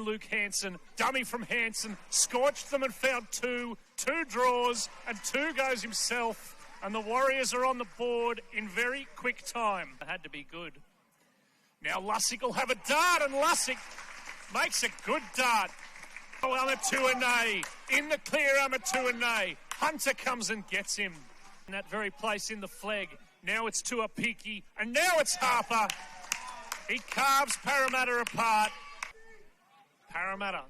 Luke Hansen. Dummy from Hansen. Scorched them and found two. 2 draws and 2 goes himself. And the Warriors are on the board in very quick time. It had to be good. Now Lussick will have a dart, and Lussick makes a good dart. Oh, Amatuanei in the clear, Amatuanei. Hunter comes and gets him. In that very place in the flag. Now it's Tuaupiki, and now it's Harper. He carves Parramatta apart. Parramatta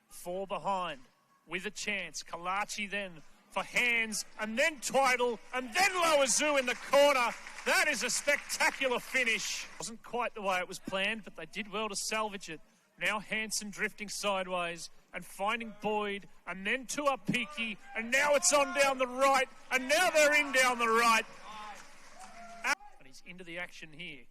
4 behind with a chance. Kalachi then for hands, and then Tweedle, and then Loazoo in the corner. That is a spectacular finish. Wasn't quite the way it was planned, but they did well to salvage it. Now Hansen drifting sideways and finding Boyd, and then Tuaupiki, and now it's on down the right, and now they're in down the right. And he's into the action here.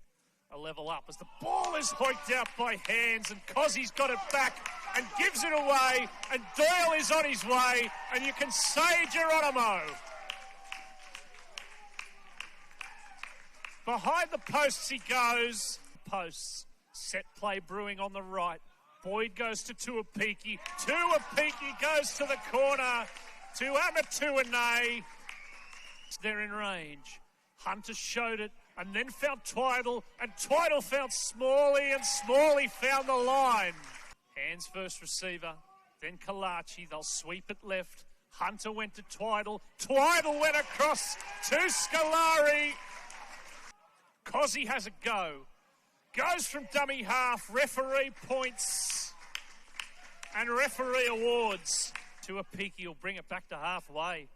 A level up as the ball is hoiked out by Hands, and Cozzy's got it back and gives it away, and Doyle is on his way, and you can say Geronimo. Behind the posts he goes. Posts. Set play brewing on the right. Boyd goes to Tuaupiki. Tuaupiki goes to the corner to Amatuanei. They're in range. Hunter showed it and then found Tweedle, and Tweedle found Smalley, and Smalley found the line. Hands first receiver, then Kalachi. They'll sweep it left. Hunter went to Tweedle. Tweedle went across to Scolari. Cozzy has a go. Goes from dummy half. Referee points and referee awards. Tuaupiki will bring it back to halfway.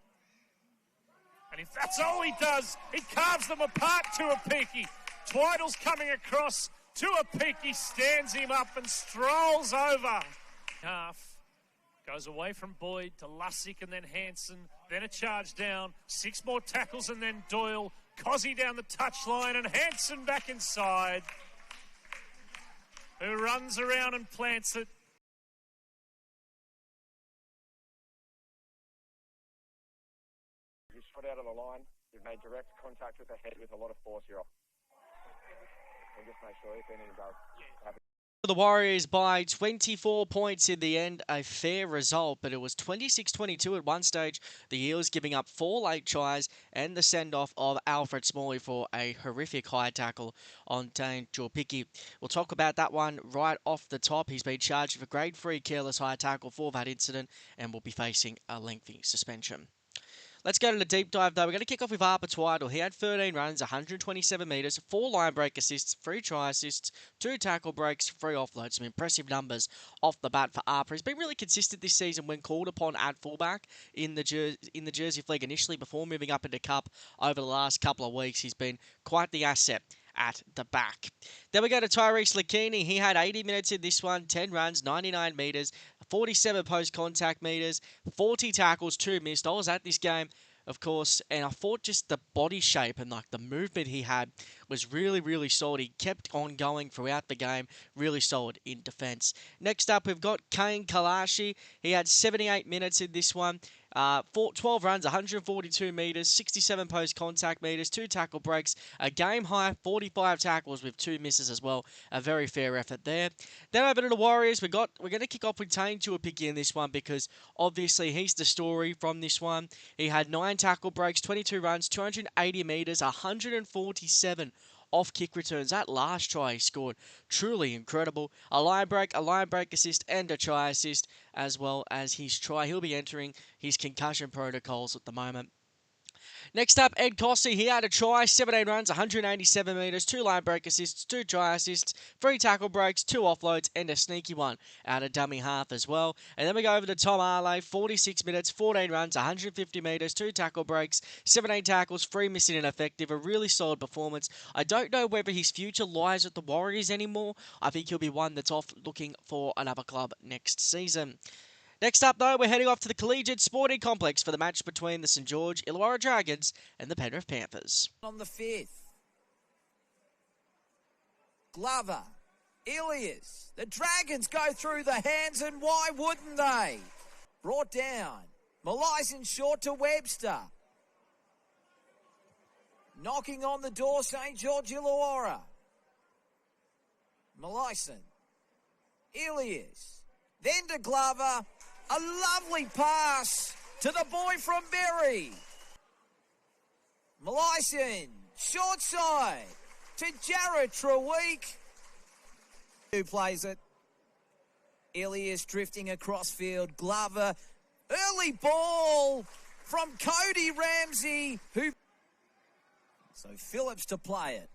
And if that's all he does, he carves them apart, Tuaupiki. Tweedle's coming across. Tuaupiki stands him up and strolls over. Half. Goes away from Boyd to Lussick and then Hansen. Then a charge down. 6 more tackles and then Doyle. Cozzy down the touchline and Hansen back inside. Who runs around and plants it. You shot out of the line. You've made direct contact with the head with a lot of force. You're off. We'll just make sure if anything does happen. The Warriors by 24 points in the end, a fair result, but it was 26-22 at one stage. The Eels giving up 4 late tries and the send-off of Alfred Smalley for a horrific high tackle on Taine Tuaupiki. We'll talk about that one right off the top. He's been charged with a grade 3 careless high tackle for that incident and will be facing a lengthy suspension. Let's go to the deep dive, though. We're going to kick off with Harper Tweedle. He had 13 runs, 127 metres, 4 line break assists, 3 try assists, 2 tackle breaks, 3 offloads. Some impressive numbers off the bat for Harper. He's been really consistent this season when called upon at fullback in the Jersey Flag initially before moving up into Cup over the last couple of weeks. He's been quite the asset at the back. Then we go to Tyrese Lakini. He had 80 minutes in this one, 10 runs, 99 metres, 47 post-contact metres, 40 tackles, 2 missed. I was at this game, of course, and I thought just the body shape and like the movement he had was really, really solid. He kept on going throughout the game, really solid in defence. Next up, we've got Kane Kalashi. He had 78 minutes in this one. 12 runs, 142 metres, 67 post-contact metres, 2 tackle breaks, a game-high 45 tackles with 2 misses as well. A very fair effort there. Then over to the Warriors, we're going to kick off with Taine Tuaupiki in this one because obviously he's the story from this one. He had 9 tackle breaks, 22 runs, 280 metres, 147 off-kick returns. That last try he scored, truly incredible. A line break assist, and a try assist, as well as his try. He'll be entering his concussion protocols at the moment. Next up, Ed Cossey. He had a try, 17 runs, 187 metres, 2 line break assists, 2 try assists, 3 tackle breaks, 2 offloads, and a sneaky one out of dummy half as well. And then we go over to Tom Arley, 46 minutes, 14 runs, 150 metres, 2 tackle breaks, 17 tackles, 3 missing and effective. A really solid performance. I don't know whether his future lies at the Warriors anymore. I think he'll be one that's off looking for another club next season. Next up, though, we're heading off to the Collegiate Sporting Complex for the match between the St George Illawarra Dragons and the Penrith Panthers. On the 5th. Glover. Ilias. The Dragons go through the hands, and why wouldn't they? Brought down. Malaysian short to Webster. Knocking on the door, St George Illawarra. Malaysian. Ilias. Then to Glover. A lovely pass to the boy from Berry. Maleisen, short side to Jarrett Tweed. Who plays it? Ilias drifting across field. Glover. Early ball from Cody Ramsey. So Phillips to play it.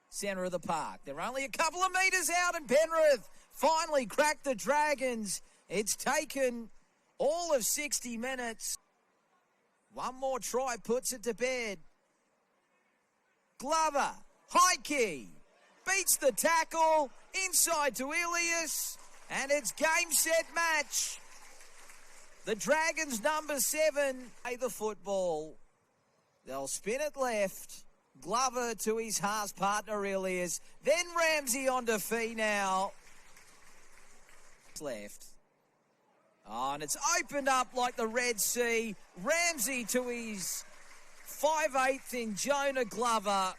Centre of the park. They're only a couple of metres out, and Penrith finally cracked the Dragons. It's taken all of 60 minutes. One more try puts it to bed. Glover, high key, beats the tackle, inside to Ilias, and it's game, set, match. The Dragons, number 7, play the football. They'll spin it left. Glover to his half partner Ilias. Then Ramsey on to Fee now. Left. Oh, and it's opened up like the Red Sea. Ramsey to his 5/8 in Jonah Glover.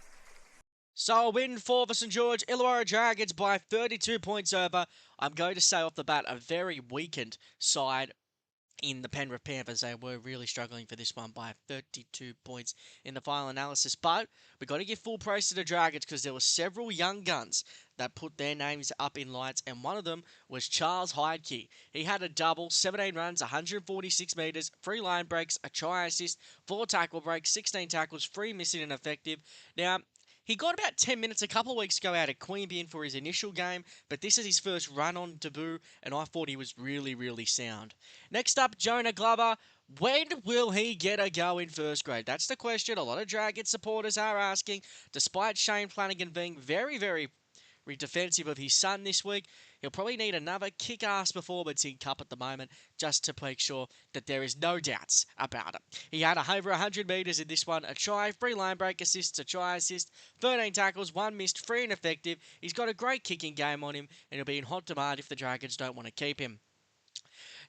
So a win for the St George Illawarra Dragons by 32 points over. I'm going to say off the bat, a very weakened side in the Penrith Panthers. They were really struggling for this one by 32 points in the final analysis. But we've got to give full praise to the Dragons because there were several young guns that put their names up in lights, and one of them was Charles Heidke. He had a double, 17 runs, 146 metres, 3 line breaks, a try assist, 4 tackle breaks, 16 tackles, 3 missing and effective. Now, he got about 10 minutes a couple of weeks ago out at Queanbeyan for his initial game, but this is his first run-on debut, and I thought he was really, really sound. Next up, Jonah Glover. When will he get a go in first grade? That's the question a lot of Dragons supporters are asking, despite Shane Flanagan being very, very defensive of his son this week. He'll probably need another kick-ass performance in Cup at the moment just to make sure that there is no doubts about it. He had over 100 metres in this one, a try, 3 line break assists, a try assist, 13 tackles, 1 missed, 3 ineffective. He's got a great kicking game on him, and he'll be in hot demand if the Dragons don't want to keep him.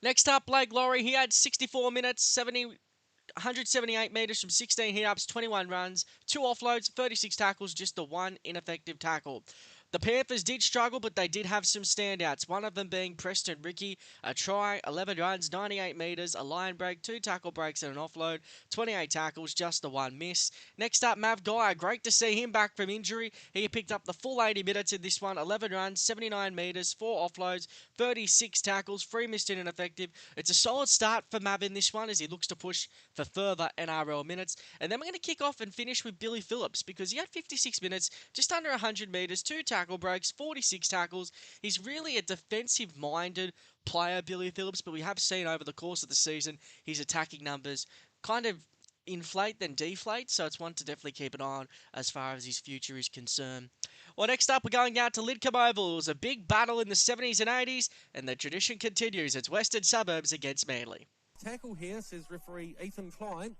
Next up, Blake Laurie. He had 64 minutes, 178 metres from 16 hit-ups, 21 runs, 2 offloads, 36 tackles, just the 1 ineffective tackle. The Panthers did struggle, but they did have some standouts, one of them being Preston Ricky, a try, 11 runs, 98 metres, a line break, 2 tackle breaks and an offload, 28 tackles, just the 1 miss. Next up, Mav Guy, great to see him back from injury. He picked up the full 80 minutes in this one, 11 runs, 79 metres, 4 offloads, 36 tackles, 3 missed and ineffective. It's a solid start for Mav in this one as he looks to push for further NRL minutes. And then we're going to kick off and finish with Billy Phillips because he had 56 minutes, just under 100 metres, 2 tackle breaks, 46 tackles. He's really a defensive-minded player, Billy Phillips, but we have seen over the course of the season his attacking numbers kind of inflate then deflate, so it's one to definitely keep an eye on as far as his future is concerned. Well, next up, we're going out to Lidcombe Oval. It was a big battle in the 70s and 80s, and the tradition continues. It's Western Suburbs against Manly. Tackle here, says referee Ethan Klein.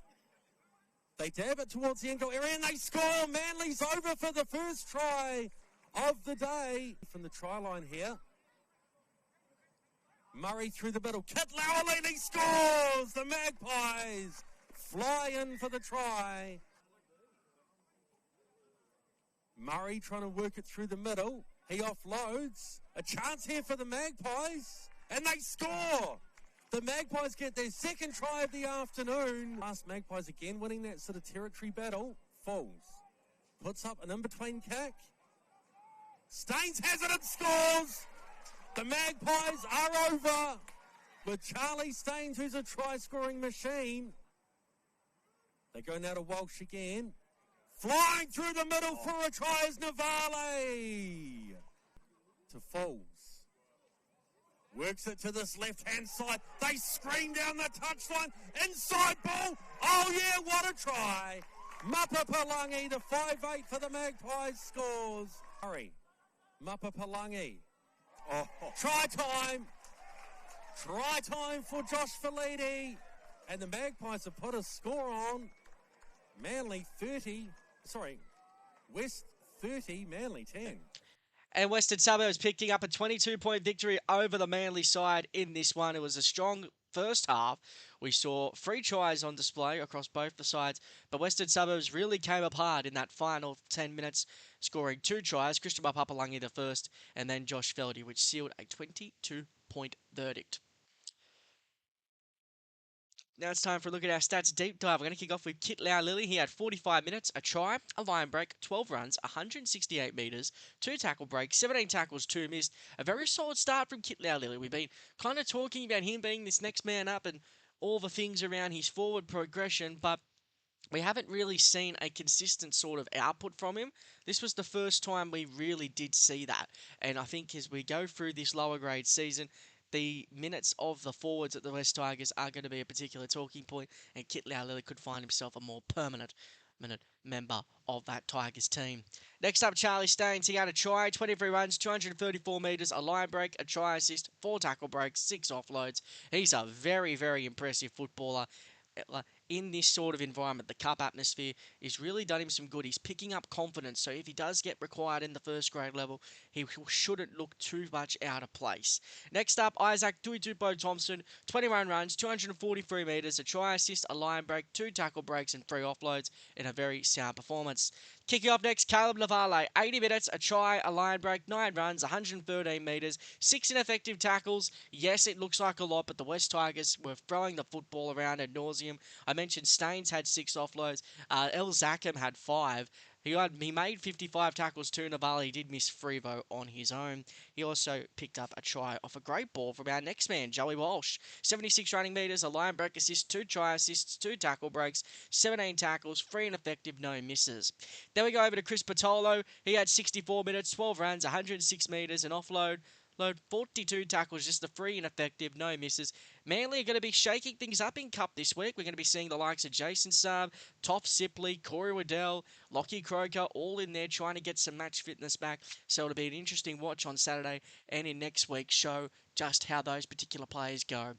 They dab it towards the ankle area, and they score! Manly's over for the first try of the day from the try line here. Murray through the middle. Kit Lowley scores! The Magpies fly in for the try. Murray trying to work it through the middle. He offloads. A chance here for the Magpies. And they score! The Magpies get their second try of the afternoon. Last Magpies again winning that sort of territory battle. Falls. Puts up an in-between kick. Staines has it and scores! The Magpies are over with Charlie Staines, who's a try-scoring machine. They go now to Walsh again. Flying through the middle for a try is Navale. To Falls. Works it to this left-hand side. They scream down the touchline. Inside ball. Oh, yeah, what a try. Mapapalangi, the 5'8" for the Magpies, scores. Hurry. Mapapalangi. Oh, try time. Try time for Josh Fellini. And the Magpies have put a score on. Manly 30. Sorry, West 30, Manly 10. And Western Suburbs picking up a 22-point victory over the Manly side in this one. It was a strong first half. We saw 3 tries on display across both the sides, but Western Suburbs really came apart in that final 10 minutes, scoring 2 tries. Christian Papalangi the first, and then Josh Feldy, which sealed a 22 point verdict. Now it's time for a look at our stats deep dive. We're going to kick off with Kit Lilly. He had 45 minutes, a try, a line break, 12 runs, 168 metres, 2 tackle breaks, 17 tackles, 2 missed. A very solid start from Kit Lilly. We've been kind of talking about him being this next man up and all the things around his forward progression, but we haven't really seen a consistent sort of output from him. This was the first time we really did see that. And I think as we go through this lower grade season, the minutes of the forwards at the West Tigers are going to be a particular talking point, and Kit Lilly could find himself a more permanent member of that Tigers team. Next up, Charlie Staines. He had a try, 23 runs, 234 metres, a line break, a try assist, 4 tackle breaks, 6 offloads. He's a very, very impressive footballer. In this sort of environment, the cup atmosphere is really done him some good. He's picking up confidence, so if he does get required in the first grade level, he shouldn't look too much out of place. Next up, Isaac Tuaupiki Thompson, 21 runs, 243 metres, a try assist, a line break, 2 tackle breaks and 3 offloads in a very sound performance. Kicking off next, Caleb Navale, 80 minutes, a try, a line break, 9 runs, 113 metres, 6 ineffective tackles. Yes, it looks like a lot, but the West Tigers were throwing the football around ad nauseum. I mentioned Staines had 6 offloads. El Zachem had 5. He made 55 tackles to Navale. He did miss 3 though on his own. He also picked up a try off a great ball from our next man, Joey Walsh. 76 running metres, a line break assist, 2 try assists, 2 tackle breaks, 17 tackles, 3 ineffective, no misses. Then we go over to Chris Patolo. He had 64 minutes, 12 runs, 106 metres, an offload. 42 tackles, just the 3 ineffective, no misses. Manly are going to be shaking things up in Cup this week. We're going to be seeing the likes of Jason Saab, Toph Sipley, Corey Waddell, Lockie Croker, all in there trying to get some match fitness back. So it'll be an interesting watch on Saturday and in next week's show just how those particular players go.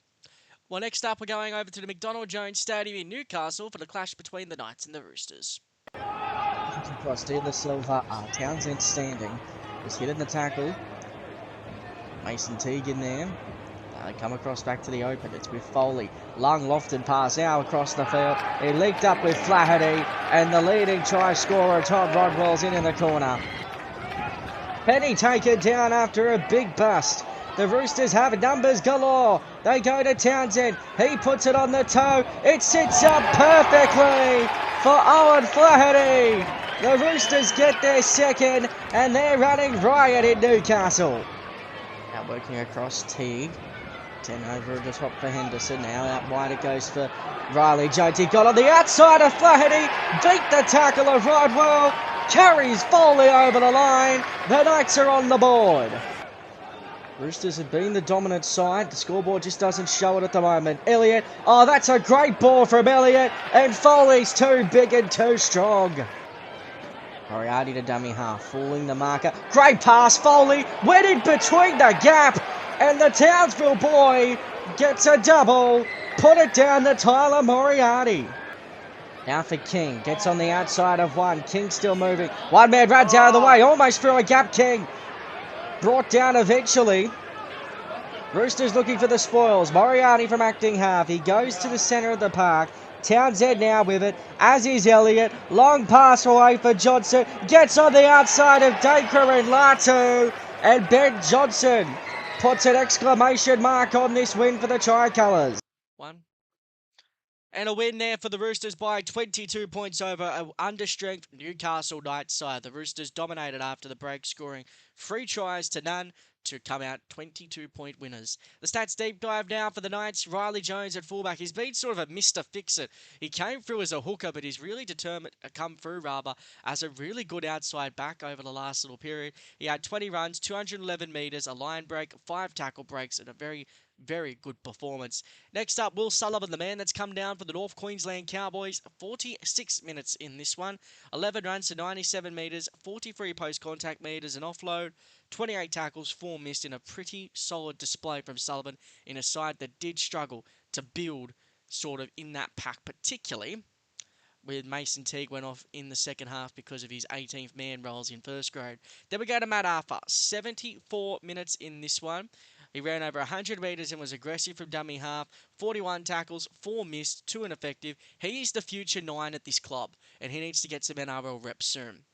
Well, next up, we're going over to the McDonald Jones Stadium in Newcastle for the clash between the Knights and the Roosters. Across to the silver, Townsend standing. Was hit in the tackle. Mason Teague in there. They come across back to the open. It's with Foley. Long lofted pass now across the field. He leaked up with Flaherty. And the leading try scorer, Todd Rodwell's in the corner. Penny taken down after a big bust. The Roosters have numbers galore. They go to Townsend. He puts it on the toe. It sits up perfectly for Owen Flaherty. The Roosters get their second and they're running riot in Newcastle. Now working across Teague. 10 over the top for Henderson. Now out wide it goes for Riley Jones. He got on the outside of Flaherty. Beat the tackle of Rodwell. Carries Foley over the line. The Knights are on the board. Roosters have been the dominant side. The scoreboard just doesn't show it at the moment. Elliott. Oh, that's a great ball from Elliott. And Foley's too big and too strong. Moriarty to dummy half, fooling the marker. Great pass, Foley went in between the gap, and the Townsville boy gets a double. Put it down to Tyler Moriarty. Now for King, gets on the outside of one. King still moving. One man runs out of the way, almost through a gap. King brought down eventually. Roosters looking for the spoils. Moriarty from acting half. He goes to the centre of the park. Townsend now with it, as is Elliott. Long pass away for Johnson. Gets on the outside of Dacre and Latu. And Ben Johnson puts an exclamation mark on this win for the Tricolours. One. And a win there for the Roosters by 22 points over an understrength Newcastle Knights side. The Roosters dominated after the break, scoring 3 tries to none to come out 22-point winners. The stats deep dive now for the Knights. Riley Jones at fullback. He's been sort of a Mr. Fix-It. He came through as a hooker, but he's really determined to come through as a really good outside back over the last little period. He had 20 runs, 211 metres, a line break, 5 tackle breaks, and a very, very good performance. Next up, Will Sullivan, the man that's come down for the North Queensland Cowboys. 46 minutes in this one. 11 runs to 97 metres, 43 post-contact metres, an offload. 28 tackles, 4 missed in a pretty solid display from Sullivan in a side that did struggle to build sort of in that pack, particularly with Mason Teague went off in the second half because of his 18th man roles in first grade. Then we go to Matt Arthur, 74 minutes in this one. He ran over 100 metres and was aggressive from dummy half. 41 tackles, 4 missed, 2 ineffective. He is the future 9 at this club, and he needs to get some NRL reps soon.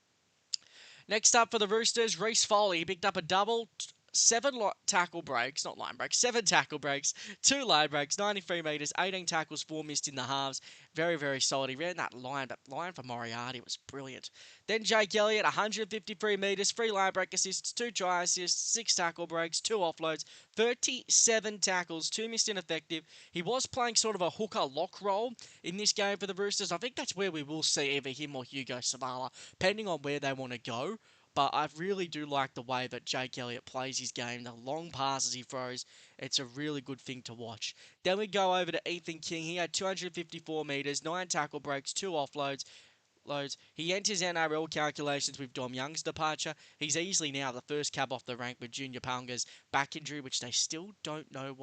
Next up for the Roosters, Reece Foley. He picked up a double, 7 tackle breaks, not line breaks, 7 tackle breaks, 2 line breaks, 93 metres, 18 tackles, 4 missed in the halves. Very, very solid. He ran that line, but line for Moriarty was brilliant. Then Jake Elliott, 153 metres, 3 line break assists, 2 try assists, 6 tackle breaks, 2 offloads, 37 tackles, 2 missed ineffective. He was playing sort of a hooker lock role in this game for the Roosters. I think that's where we will see either him or Hugo Savala, depending on where they want to go. But I really do like the way that Jake Elliott plays his game, the long passes he throws. It's a really good thing to watch. Then we go over to Ethan King. He had 254 metres, 9 tackle breaks, 2 offloads. He enters NRL calculations with Dom Young's departure. He's easily now the first cab off the rank with Junior Paunga's back injury, which they still don't know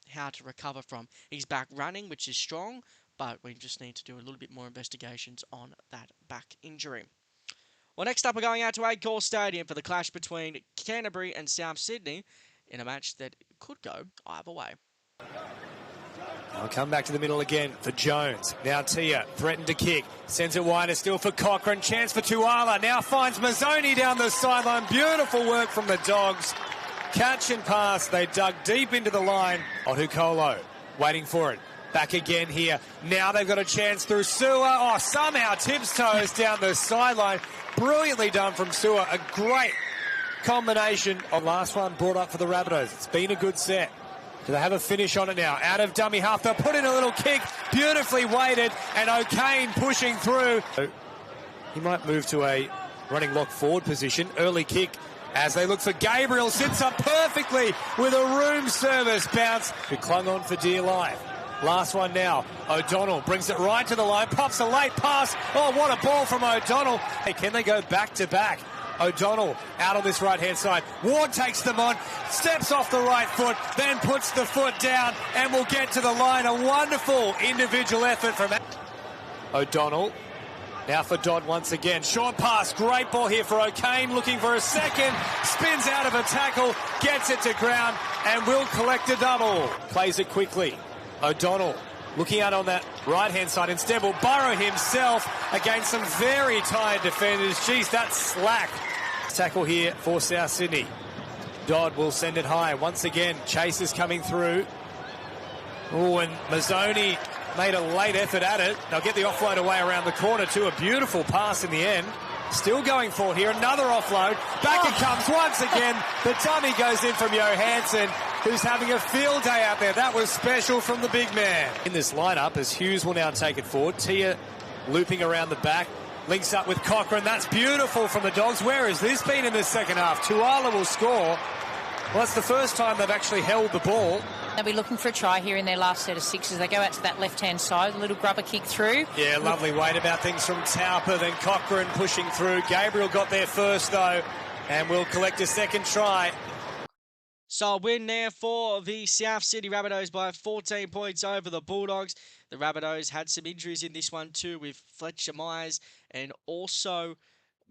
how to recover from. He's back running, which is strong, but we just need to do a little bit more investigations on that back injury. Well, next up, we're going out to Accor Stadium for the clash between Canterbury and South Sydney in a match that could go either way. I'll come back to the middle again for Jones. Now Tia threatened to kick. Sends it wider still for Cochrane. Chance for Tuala. Now finds Mazzoni down the sideline. Beautiful work from the Dogs. Catch and pass. They dug deep into the line. Otukolo waiting for it. Back again here. Now they've got a chance through Sewer. Oh, somehow tips toes down the sideline. Brilliantly done from Sewer. A great combination of last one brought up for the Rabbitohs. It's been a good set. Do they have a finish on it now? Out of dummy half. They'll put in a little kick. Beautifully weighted. And O'Kane pushing through. He might move to a running lock forward position. Early kick as they look for Gabriel. Sits up perfectly with a room service bounce. Who clung on for dear life. Last one now. O'Donnell brings it right to the line. Pops a late pass. Oh, what a ball from O'Donnell. Hey, can they go back to back? O'Donnell out on this right-hand side. Ward takes them on, steps off the right foot, then puts the foot down and will get to the line. A wonderful individual effort from O'Donnell. Now for Dodd once again. Short pass, great ball here for O'Kane, looking for a second. Spins out of a tackle, gets it to ground and will collect a double. Plays it quickly. O'Donnell looking out on that right-hand side. Instead will burrow himself against some very tired defenders. Geez, that's slack. Tackle here for South Sydney. Dodd will send it high. Once again, Chase is coming through. Oh, and Mazzoni made a late effort at it. They'll get the offload away around the corner too. A beautiful pass in the end. Still going for it here. Another offload. Back it comes once again. The dummy goes in from Johansson, who's having a field day out there. That was special from the big man. In this lineup, as Hughes will now take it forward. Tia looping around the back. Links up with Cochrane. That's beautiful from the Dogs. Where has this been in the second half? Tuala will score. Well, it's the first time they've actually held the ball. They'll be looking for a try here in their last set of 6 as they go out to that left-hand side. A little grubber kick through. Yeah, lovely weight about things from Tauper, then Cochrane pushing through. Gabriel got there first, though, and will collect a second try. So a win there for the South Sydney Rabbitohs by 14 points over the Bulldogs. The Rabbitohs had some injuries in this one too, with Fletcher Myers and also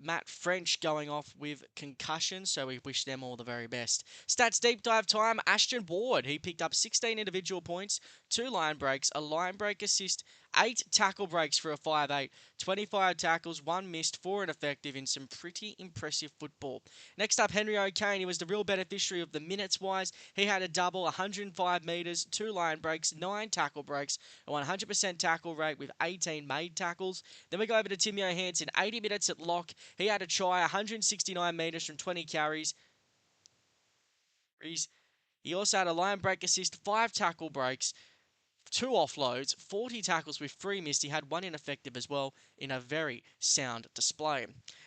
Matt French going off with concussion, so we wish them all the very best. Stats deep dive time. Ashton Ward, he picked up 16 individual points, 2 line breaks, a line break assist, 8 tackle breaks for a 5'8", 25 tackles, 1 missed, 4 ineffective in some pretty impressive football. Next up, Henry O'Kane. He was the real beneficiary of the minutes-wise. He had a double, 105 metres, 2 line breaks, 9 tackle breaks, a 100% tackle rate with 18 made tackles. Then we go over to Tim Johansson, 80 minutes at lock. He had a try, 169 metres from 20 carries. He also had a line break assist, 5 tackle breaks, 2 offloads, 40 tackles with 3 missed. He had 1 ineffective as well in a very sound display.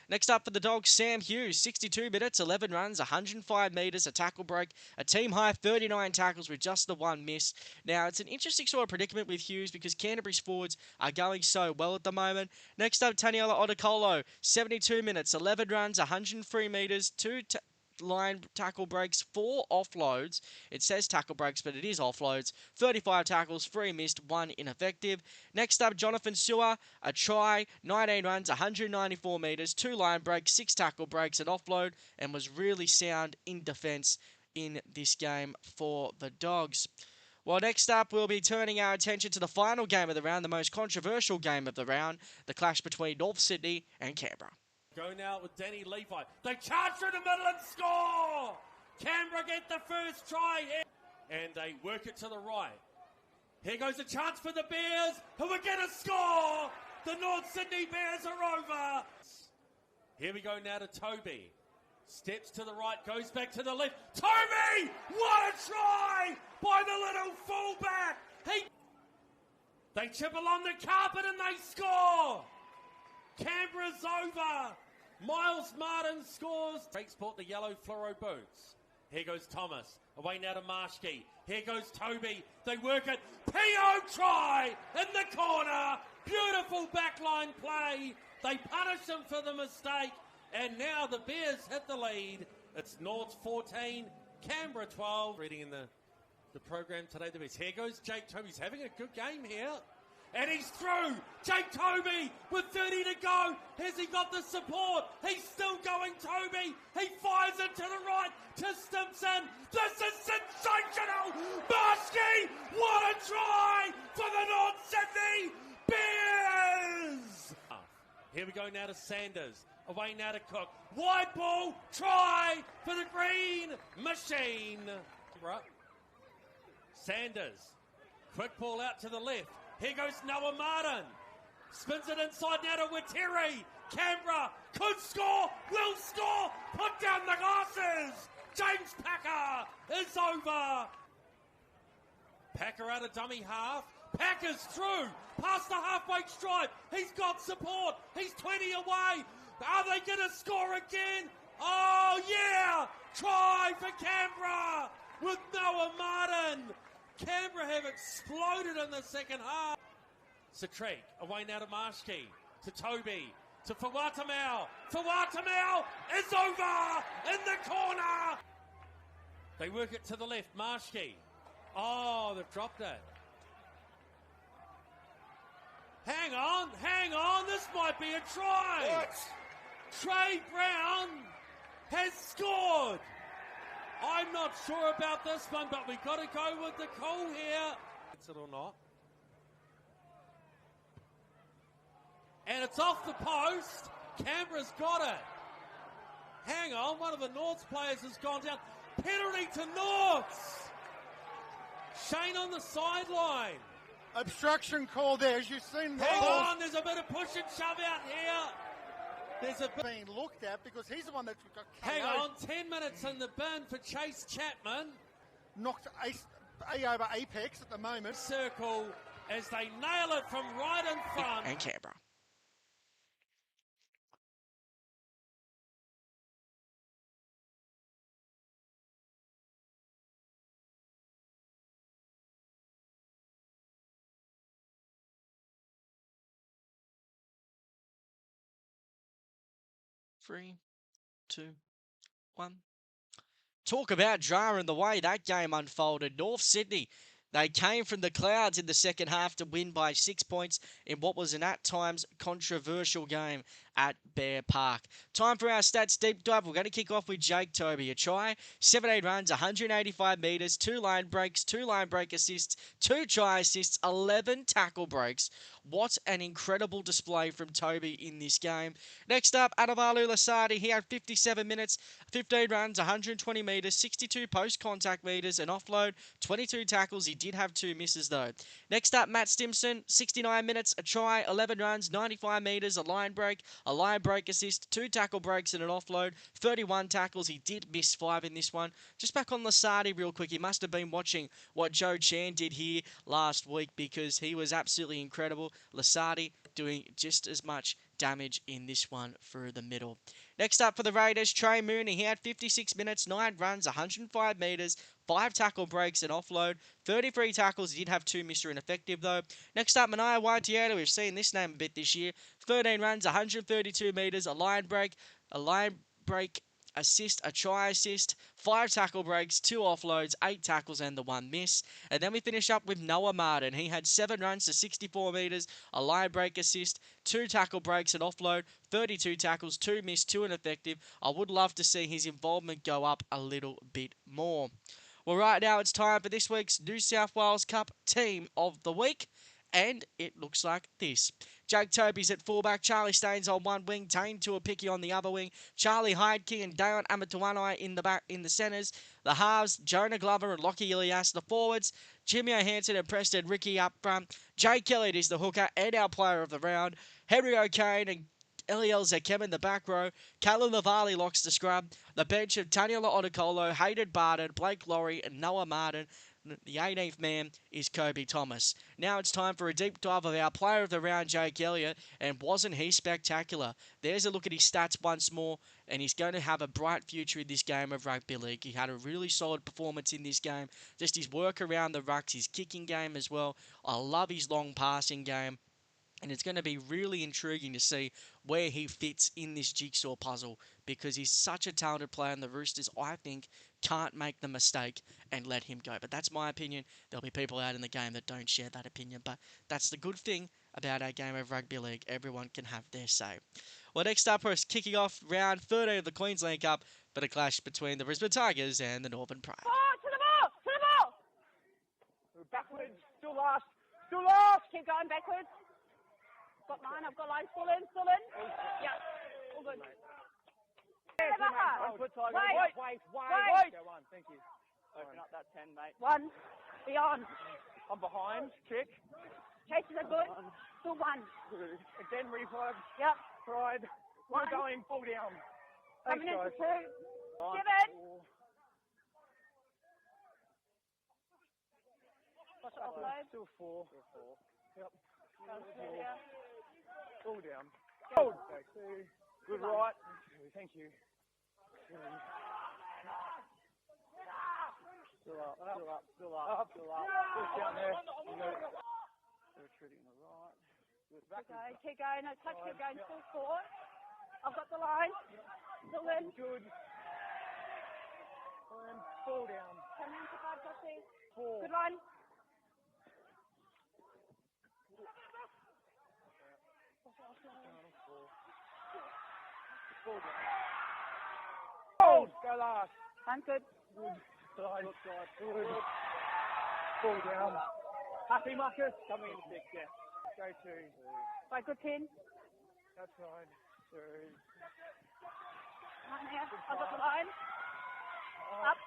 Next up for the Dogs, Sam Hughes, 62 minutes, 11 runs, 105 metres, a tackle break, a team high 39 tackles with just the 1 miss. Now, it's an interesting sort of predicament with Hughes because Canterbury's forwards are going so well at the moment. Next up, Taniela Otukolo, 72 minutes, 11 runs, 103 metres, 2 line tackle breaks, 4 offloads. It says tackle breaks, but it is offloads. 35 tackles, 3 missed, 1 ineffective. Next up, Jonathan Sewer, a try, 19 runs, 194 metres, 2 line breaks, 6 tackle breaks, an offload, and was really sound in defence in this game for the Dogs. Well, next up, we'll be turning our attention to the final game of the round, the most controversial game of the round, the clash between North Sydney and Canberra. Go now with Danny Levi. They charge through the middle and score! Canberra get the first try here. And they work it to the right. Here goes a chance for the Bears, who are going to score. The North Sydney Bears are over. Here we go now to Toby. Steps to the right, goes back to the left. Toby! What a try by the little fullback. They chip along the carpet and they score. Canberra's over. Miles Martin scores. Drake sport the yellow fluoro boots. Here goes Thomas. Away now to Marshke. Here goes Toby. They work it. PO try in the corner. Beautiful backline play. They punish them for the mistake. And now the Bears hit the lead. It's North 14, Canberra 12. Reading in the program today, the Bears. Here goes Jake Toby. He's having a good game here. And he's through. Jake Toby with 30 to go. Has he got the support? He's still going, Toby. He fires it to the right to Stimson. This is sensational. Marshke, what a try for the North Sydney Bears. Here we go now to Sanders. Away now to Cook. Wide ball, try for the Green Machine. Sanders. Quick ball out to the left. Here goes Noah Martin. Spins it inside now to Watiri. Canberra could score, will score. Put down the glasses. James Packer is over. Packer out of dummy half. Packer's through. Past the halfway stripe. He's got support. He's 20 away. Are they going to score again? Oh, yeah. Try for Canberra with Noah Martin. Canberra have exploded in the second half. Satrick away now to Marshke, to Toby, to Fawattamau. Fawattamau is over in the corner. They work it to the left. Marshke. Oh, they've dropped it. Hang on. This might be a try. What? Trey Brown has scored. I'm not sure about this one, but we've got to go with the call here. Is it or not? And it's off the post. Canberra's got it. Hang on, one of the Norths players has gone down. Penalty to Norths. Shane on the sideline. Obstruction call there, as you've seen. Hang on, there's a bit of push and shove out here. There's a bit being looked at because he's the one that got Hang on, 10 minutes in the bin for Chase Chapman. Knocked A over Apex at the moment. Circle as they nail it from right in front. And Canberra. Three, 2, 1. Talk about drama in the way that game unfolded. North Sydney, they came from the clouds in the second half to win by 6 points in what was an at times controversial game at Bear Park. Time for our stats deep dive. We're going to kick off with Jake Toby. A try, 78 runs, 185 metres, 2 line breaks, 2 line break assists, 2 try assists, 11 tackle breaks. What an incredible display from Toby in this game. Next up, Adavalu Lasardi. He had 57 minutes, 15 runs, 120 metres, 62 post-contact metres, an offload, 22 tackles. He did have 2 misses though. Next up, Matt Stimson, 69 minutes, a try, 11 runs, 95 metres, a line break assist, 2 tackle breaks and an offload, 31 tackles. He did miss 5 in this one. Just back on Lasardi real quick. He must have been watching what Joe Chan did here last week because he was absolutely incredible. Lasardi doing just as much damage in this one through the middle. Next up for the Raiders, Trey Mooney. He had 56 minutes, 9 runs, 105 metres, 5 tackle breaks and offload, 33 tackles. He did have 2 Mr. Ineffective though. Next up, Manaia Waitiota. We've seen this name a bit this year. 13 runs, 132 metres, a line break assist, a try assist, 5 tackle breaks, 2 offloads, 8 tackles and the 1 miss. And then we finish up with Noah Martin. He had 7 runs to 64 metres, a line break assist, 2 tackle breaks, an offload, 32 tackles, 2 missed, 2 ineffective. I would love to see his involvement go up a little bit more. Well, right now it's time for this week's New South Wales Cup Team of the Week. And it looks like this. Jake Toby's at fullback, Charlie Staines on one wing, Taine Tuaupiki on the other wing, Charlie Heidke and Dayon Amatuanai in the back in the centres. The halves, Jonah Glover and Lockie Ilias. The forwards, Jimmy O'Hanson and Preston Ricky up front. Jake Elliott is the hooker and our player of the round. Henry O'Kane and Eliel Zekem in the back row. Callum Lavali locks the scrub. The bench of Taniela Otakolo, Hayden Barton, Blake Laurie and Noah Martin. The 18th man is Kobe Thomas. Now it's time for a deep dive of our player of the round, Jake Elliott, and wasn't he spectacular? There's a look at his stats once more, and he's going to have a bright future in this game of rugby league. He had a really solid performance in this game. Just his work around the rucks, his kicking game as well. I love his long passing game. And it's going to be really intriguing to see where he fits in this jigsaw puzzle because he's such a talented player and the Roosters, I think, can't make the mistake and let him go. But that's my opinion. There'll be people out in the game that don't share that opinion. But that's the good thing about our game of rugby league. Everyone can have their say. Well, next up is kicking off round 13 of the Queensland Cup for the clash between the Brisbane Tigers and the Northern Pride. Oh, to the ball! To the ball! Backwards, still lost, still lost! Keep going backwards. I've got line, still in. Yeah, all good. Wait. Go on, thank you. Open up that 10, mate. One, beyond. I'm behind, kick. Chases are good. Still one. Again, reflex. Yep. Pride. One. We're going full down. Coming into guys. two. One, 7. four. What's the offload? Still 4. Yep. Yeah. Full down. Hold. Okay, 2. Good right. Thank you. Still up. Still down there. Retreating the right. Keep going. No touch. Keep going. Still 4. I've got the line. Still in. Good. And fall down. Come in to 5, got these. 4. Good line. Hold. Go last. I'm good. Good. Side. Good. Fall down. Happy Marcus. Coming in 6. Yeah. Go 2. Right, good 10. That's right. 3. Right here. I've got the line. Up.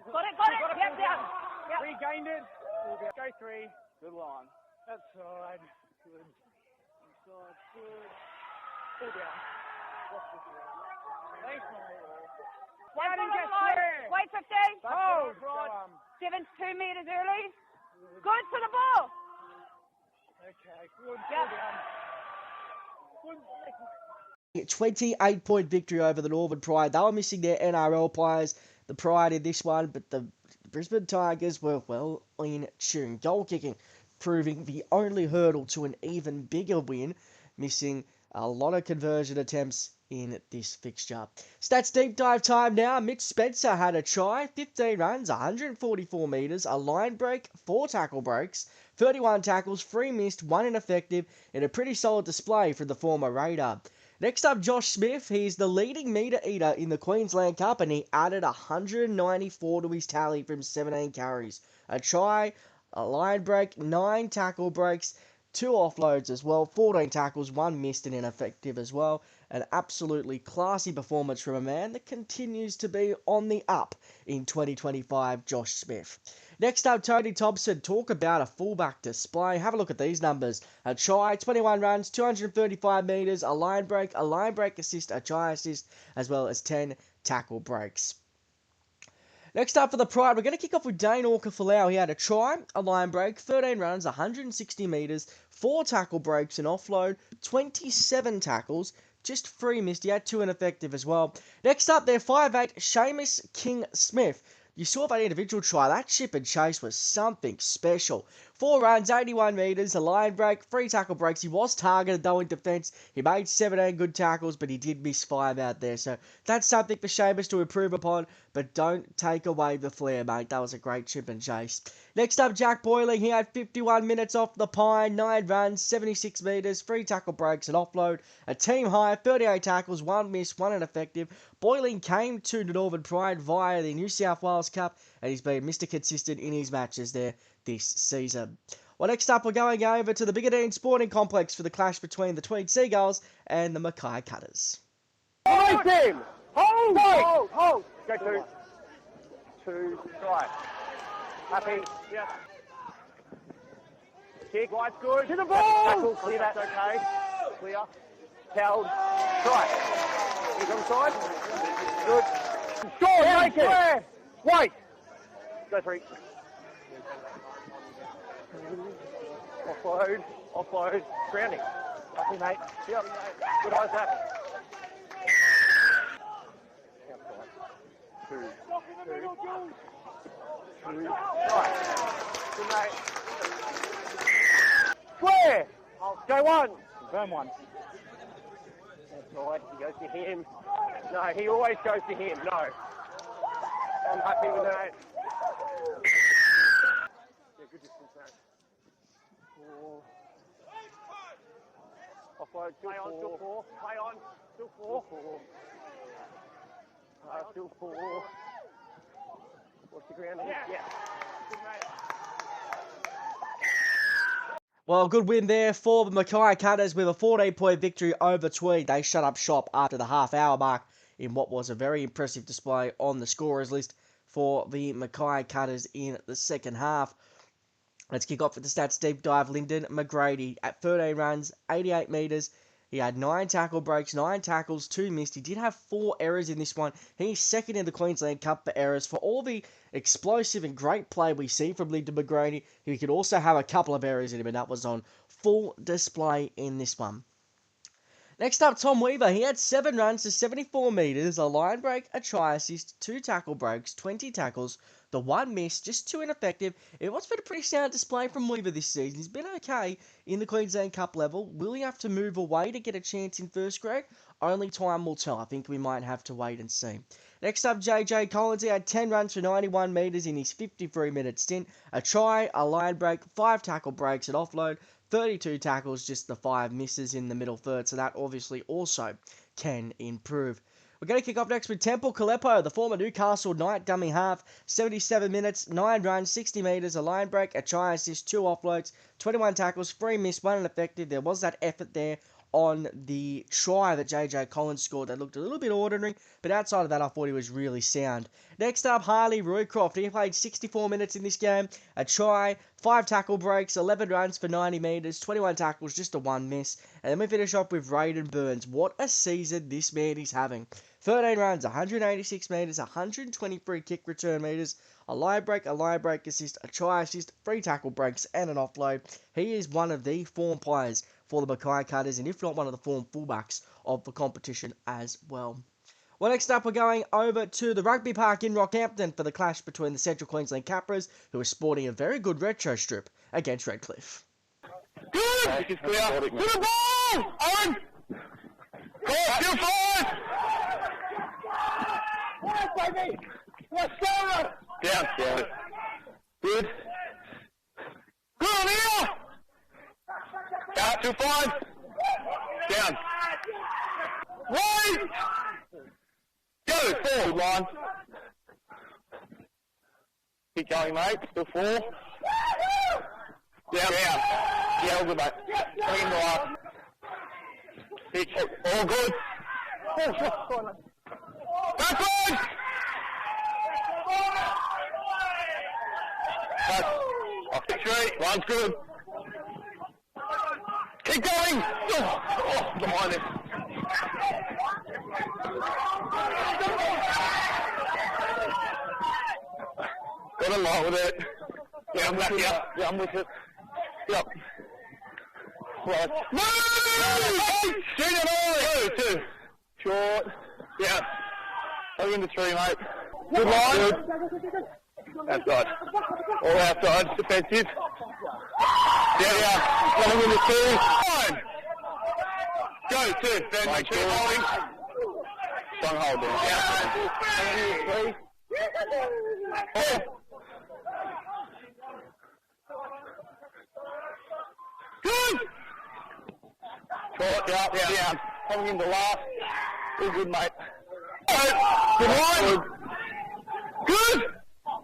Got it. Yep, down. Yep. Regained it. Go 3. Good line. That's side. Good. Inside. Good. Pull down. Thanks, mate. Wait, 15. Hold. Right. 7, 2 metres early. Good to the ball. Okay. Good. Yep. Pull down. Good. 28-point victory over the Northern Pride. They were missing their NRL players, the Pride in this one, but the Brisbane Tigers were well in tune. Goal kicking proving the only hurdle to an even bigger win, missing a lot of conversion attempts in this fixture. Stats deep dive time now. Mitch Spencer had a try, 15 runs, 144 metres, a line break, 4 tackle breaks, 31 tackles, 3 missed, 1 ineffective, in a pretty solid display for the former Raider. Next up, Josh Smith. He's the leading metre eater in the Queensland Cup, and he added 194 to his tally from 17 carries. A try, a line break, 9 tackle breaks, 2 offloads as well, 14 tackles, 1 missed and ineffective as well. An absolutely classy performance from a man that continues to be on the up in 2025, Josh Smith. Next up, Tony Thompson. Talk about a fullback display. Have a look at these numbers. A try, 21 runs, 235 metres, a line break assist, a try assist, as well as 10 tackle breaks. Next up for the Pride, we're going to kick off with Dane Orca-Folau. He had a try, a line break, 13 runs, 160 metres, 4 tackle breaks, an offload, 27 tackles, just 3 missed. He had 2 ineffective as well. Next up, their 5'8", Seamus King-Smith. You saw that individual try. That chip and chase was something special. 4 runs, 81 metres, a line break, 3 tackle breaks. He was targeted though in defence. He made 17 good tackles, but he did miss 5 out there. So that's something for Seamus to improve upon, but don't take away the flair, mate. That was a great chip and chase. Next up, Jack Burleigh. He had 51 minutes off the pine, 9 runs, 76 metres, 3 tackle breaks, an offload, a team high, 38 tackles, 1 miss, 1 ineffective. Burleigh came to the Northern Pride via the New South Wales Cup, and he's been Mr. Consistent in his matches there this season. Well, next up, we're going over to the Biggerdine Sporting Complex for the clash between the Tweed Seagulls and the Mackay Cutters. Hold him! Hold! Go two, try. Happy, yep. Kick, wide's good. To the ball! Tackle, clear that, okay. Clear. Held, try. He's on side. Good. Score, make it! Wait! Go three. Offload, grounding. Happy, mate. Yep. Good eyes, Happy. Two. Right. Good, mate. Square! Go one. Confirm one. That's right. He goes to him. No, he always goes to him. No. I'm happy with that. Yeah, good distance, mate. Four. Offload, still four. Play on, still four. Still four. What's the ground? Yeah. Good, mate. Well, good win there for the Mackay Cutters with a 14-point victory over Tweed. They shut up shop after the half-hour mark in what was a very impressive display on the scorers list for the Mackay Cutters in the second half. Let's kick off with the stats deep dive. Lyndon McGrady at 13 runs, 88 metres. He had 9 tackle breaks, 9 tackles, 2 missed. He did have 4 errors in this one. He's second in the Queensland Cup for errors. For all the explosive and great play we see from Lyndon McGrady, he could also have a couple of errors in him, and that was on full display in this one. Next up, Tom Weaver. He had 7 runs to 74 metres, a line break, a try assist, 2 tackle breaks, 20 tackles, the 1 miss, just 2 ineffective. It was been a pretty sound display from Weaver this season. He's been okay in the Queensland Cup level. Will he have to move away to get a chance in first grade? Only time will tell. I think we might have to wait and see. Next up, JJ Collins. He had 10 runs for 91 metres in his 53-minute stint. A try, a line break, 5 tackle breaks, an offload, 32 tackles, just the 5 misses in the middle third. So that obviously also can improve. We're going to kick off next with Temple Kalepo, the former Newcastle Knight dummy half. 77 minutes, 9 runs, 60 metres, a line break, a try assist, 2 offloads, 21 tackles, 3 missed, 1 ineffective. There was that effort there on the try that JJ Collins scored that looked a little bit ordinary, but outside of that I thought he was really sound. Next up, Harley Roycroft. He played 64 minutes in this game, a try, 5 tackle breaks, 11 runs for 90 metres, 21 tackles, just a 1 miss. And then we finish off with Raiden Burns. What a season this man is having. 13 runs, 186 metres, 123 kick return metres, a line break assist, a try assist, 3 tackle breaks and an offload. He is one of the form players for the Mackay Cutters, and if not one of the form fullbacks of the competition as well. Well, next up, we're going over to the rugby park in Rockhampton for the clash between the Central Queensland Capras, who are sporting a very good retro strip, against Redcliffe. Good! To the ball! Owen! Go, still forward! Yes, baby! Let's go! Down. Good. Good on here! Out to 5. Down. Right! Go, 4. Line. Keep going, mate. Still 4. Down. Yeah, all good, mate. Coming in the last. Pitch. All good. Backward! Off the tree. Line's good. Keep going! Oh, behind him. Got along with it. Yeah, I'm with it. Yeah, I'm with it. Yep. Right. No! Shoot it all! 2. Short. Yeah. Over in the tree, mate. Good line. Good. Outside. All outside. Defensive. Yeah. Coming in the 2. Fine. Go, 2. Ben, make sure you're holding. Strong hold there. Yeah. Coming in the 3. 4. Good. Short, down. Coming in the last. All good, mate. Good line. Good.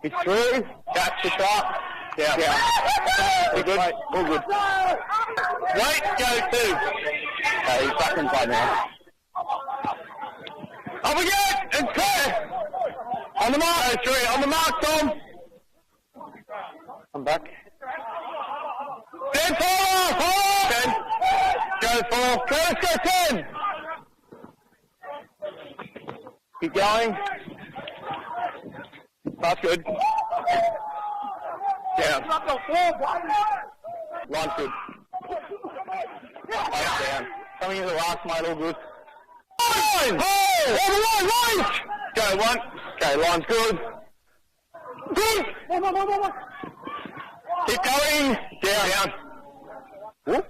It's through. Catch it up. Yeah. We're good. All good. Wait, go 2. He's back inside now. Up again! It's clear! On the mark! Go 3. On the mark, Tom! I'm back. Then 4! 10. Go 4. Curtis, go 10! Keep going. That's good. Down. 1's good. Down. Coming into the last, mate, all good. Line! Oh! Over line, line! Go 1. Okay, line's good. Good! Keep going. Down. Whoop.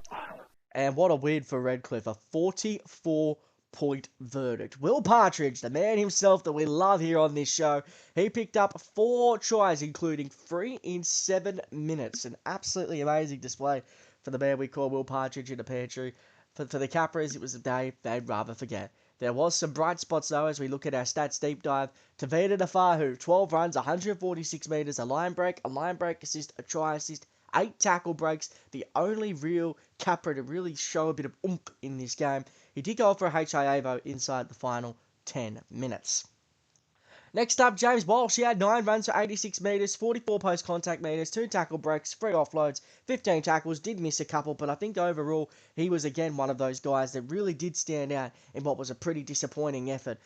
And what a win for Redcliffe, a 44-point verdict. Will Partridge, the man himself that we love here on this show, he picked up 4 tries, including 3 in 7 minutes. An absolutely amazing display for the man we call Will Partridge in the pantry. For the Capras, it was a day they'd rather forget. There was some bright spots, though, as we look at our stats deep dive. Tavita Nafahu, 12 runs, 146 metres, a line break assist, a try assist, 8 tackle breaks, the only real Capra to really show a bit of oomph in this game. He did go for a HIA vote inside the final 10 minutes. Next up, James Walsh. He had 9 runs for 86 metres, 44 post-contact metres, 2 tackle breaks, 3 offloads, 15 tackles, did miss a couple, but I think overall he was again one of those guys that really did stand out in what was a pretty disappointing effort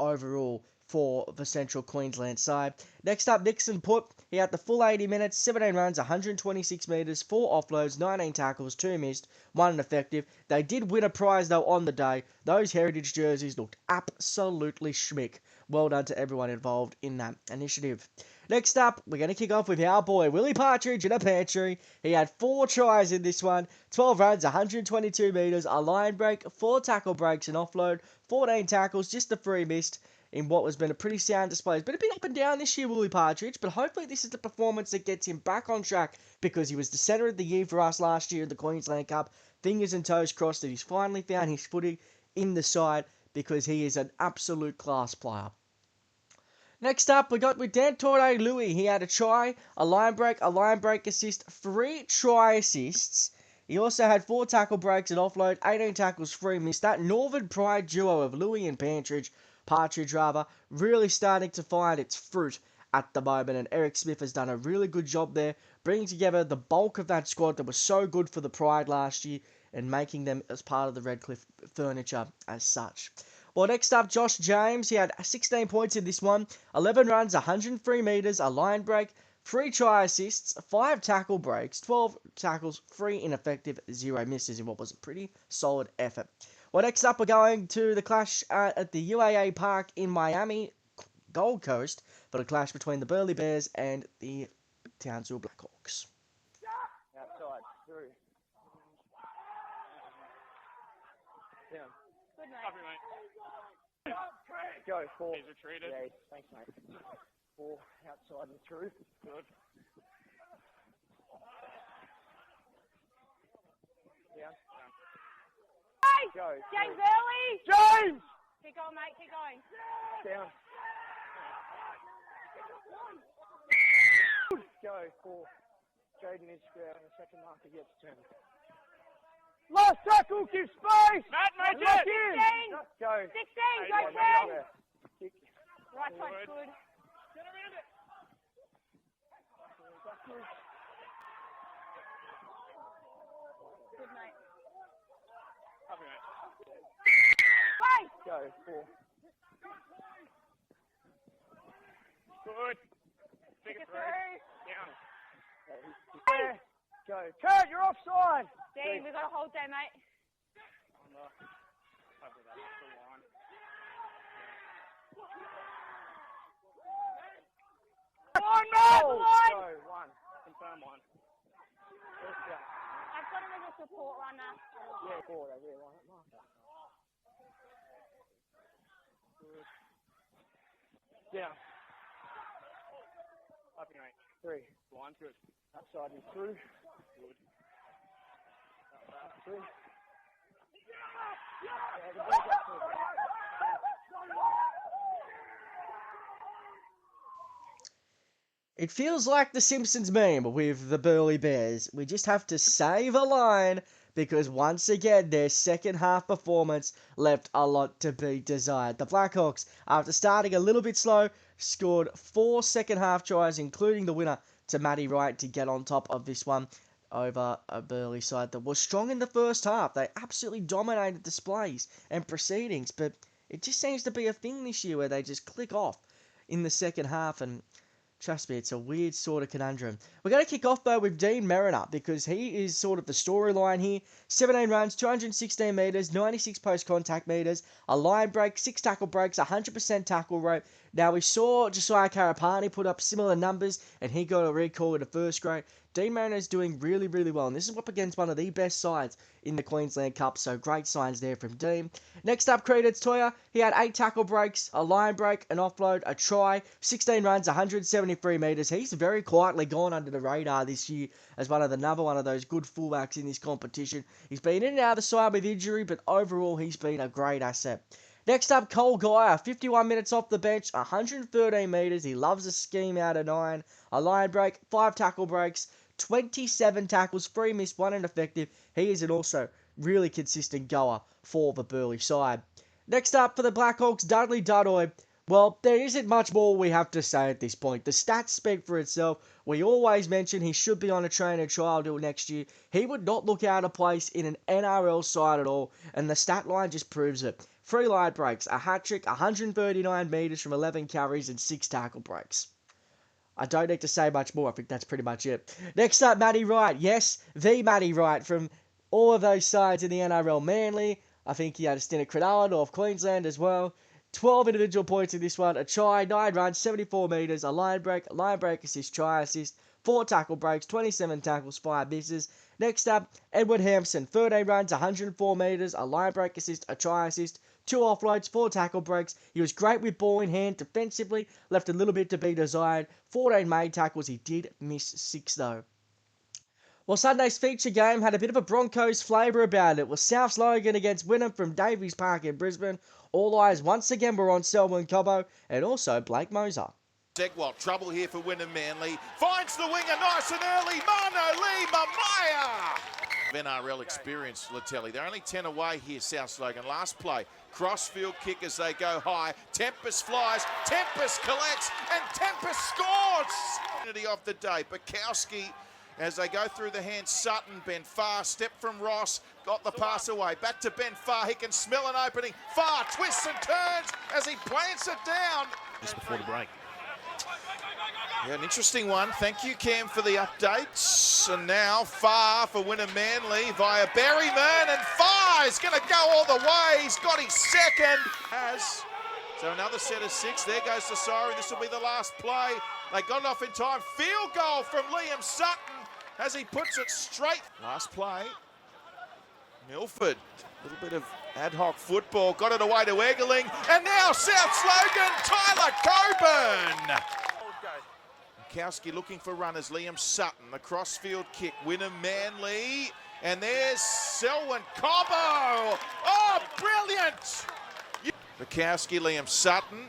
overall for the Central Queensland side. Next up, Nixon Put. He had the full 80 minutes, 17 runs, 126 metres, 4 offloads, 19 tackles, 2 missed, 1 ineffective. They did win a prize, though, on the day. Those heritage jerseys looked absolutely schmick. Well done to everyone involved in that initiative. Next up, we're going to kick off with our boy, Willie Partridge in a pantry. He had 4 tries in this one, 12 runs, 122 metres, a line break, 4 tackle breaks, an offload, 14 tackles, just the 3 missed in what has been a pretty sound display. It's been a bit up and down this year, Willie Partridge, but hopefully this is the performance that gets him back on track because he was the centre of the year for us last year in the Queensland Cup. Fingers and toes crossed that he's finally found his footing in the side because he is an absolute class player. Next up, we got with Dan Torre Louis. He had a try, a line break assist, 3 try assists. He also had 4 tackle breaks, an offload, 18 tackles, 3 missed. That Northern Pride duo of Louis and Partridge really starting to find its fruit at the moment. And Eric Smith has done a really good job there, bringing together the bulk of that squad that was so good for the Pride last year and making them as part of the Redcliffe furniture as such. Well, next up, Josh James. He had 16 points in this one, 11 runs, 103 metres, a line break, 3 try assists, 5 tackle breaks, 12 tackles, 3 ineffective, 0 misses in what was a pretty solid effort. Well, next up, we're going to the clash at the UAA Park in Miami, Gold Coast, for the clash between the Burleigh Bears and the Townsville Blackhawks. Outside, through. Down. Good, mate. Copy, mate. Go, 4. He's retreated. Yeah, thanks, mate. 4, outside and through. Good. Down. Hey! Go. James through. Early! James! Keep going, mate, keep going. Down. Go, 4. Jaden is square and the second marker gets turned. Last tackle, give space! Matt, mate, Lock it! in! 16! Go. 16, go Hey, 10! Kick. Right foot, Forward. good. Get around it. Good, mate. Copy, mate. Wait! Go, 4. Good. Take Take it it through. through. Down. Yeah. Go. Kurt, you're offside! Dean, we've got to hold there, mate. On the... Over that. The line. On, mate! Go, Line! 1. Confirm 1. First down. I've got him as a support runner. Yeah, 4, over there, line up marker. Down. Copy, mate. 3. Line's good. Outside and through. Good. Through. Yeah, the ball's up through. It feels like the Simpsons meme with the Burleigh Bears. We just have to save a line because once again their second half performance left a lot to be desired. The Blackhawks, after starting a little bit slow, scored 4 second half tries, including the winner to Matty Wright to get on top of this one over a Burleigh side that was strong in the first half. They absolutely dominated displays and proceedings, but it just seems to be a thing this year where they just click off in the second half, and trust me, it's a weird sort of conundrum. We're going to kick off, though, with Dean Merriner, because he is sort of the storyline here. 17 runs, 216 metres, 96 post-contact metres, a line break, 6 tackle breaks, 100% tackle rate. Now, we saw Josiah Karapani put up similar numbers, and he got a recall in the first grade. Dean Mariner is doing really, really well, and this is up against one of the best sides in the Queensland Cup, so great signs there from Dean. Next up, Credits Toya. He had 8 tackle breaks, a line break, an offload, a try, 16 runs, 173 metres. He's very quietly gone under the radar this year as another one of those good fullbacks in this competition. He's been in and out of the side with injury, but overall he's been a great asset. Next up, Cole Geyer, 51 minutes off the bench, 113 metres. He loves a scheme out of 9, a line break, 5 tackle breaks, 27 tackles, 3 missed, 1 ineffective. He is an also really consistent goer for the Burleigh side. Next up for the Blackhawks, Dudley Dudoy. Well, there isn't much more we have to say at this point. The stats speak for itself. We always mention he should be on a trainer trial deal next year. He would not look out of place in an NRL side at all, and the stat line just proves it. 3 line breaks, a hat-trick, 139 metres from 11 carries, and 6 tackle breaks. I don't need to say much more. I think that's pretty much it. Next up, Matty Wright. Yes, the Matty Wright from all of those sides in the NRL. Manly. I think he had a stint at Cronulla, North Queensland as well. 12 individual points in this one. A try, 9 runs, 74 metres, a line break assist, try assist, 4 tackle breaks, 27 tackles, 5 misses. Next up, Edward Hampson. 13 runs, 104 metres, a line break assist, a try assist, 2 offloads, 4 tackle breaks. He was great with ball in hand. Defensively, left a little bit to be desired. 14 made tackles. He did miss 6 though. Well, Sunday's feature game had a bit of a Broncos flavour about it. It was South's Logan against Wynnum from Davies Park in Brisbane. All eyes once again were on Selwyn Cobbo and also Blake Moser. Segwell, trouble here for Wynnum Manly. Finds the winger nice and early. Mano Lee Mamaya. NRL experience, Latelli. They're only 10 away here, South Logan. Last play, crossfield kick as they go high. Tempest flies, Tempest collects, and Tempest scores! Of the day, Bukowski, as they go through the hands, Sutton, Ben Farr, step from Ross, got the pass away. Back to Ben Farr, he can smell an opening. Farr twists and turns as he plants it down. Just before the break. Yeah, an interesting one. Thank you, Cam, for the updates. And now Farr for Wynnum Manly via Berryman, and Farr is going to go all the way. He's got his second. So another set of 6. There goes the siren. This will be the last play. They got it off in time. Field goal from Liam Sutton as he puts it straight. Last play. Milford. A little bit of ad hoc football. Got it away to Eggerling. And now South Slogan, Tyler Coburn. Bukowski looking for runners. Liam Sutton, the crossfield kick. Wynnum Manly. And there's Selwyn Cobbo. Oh, brilliant! Bukowski, Liam Sutton.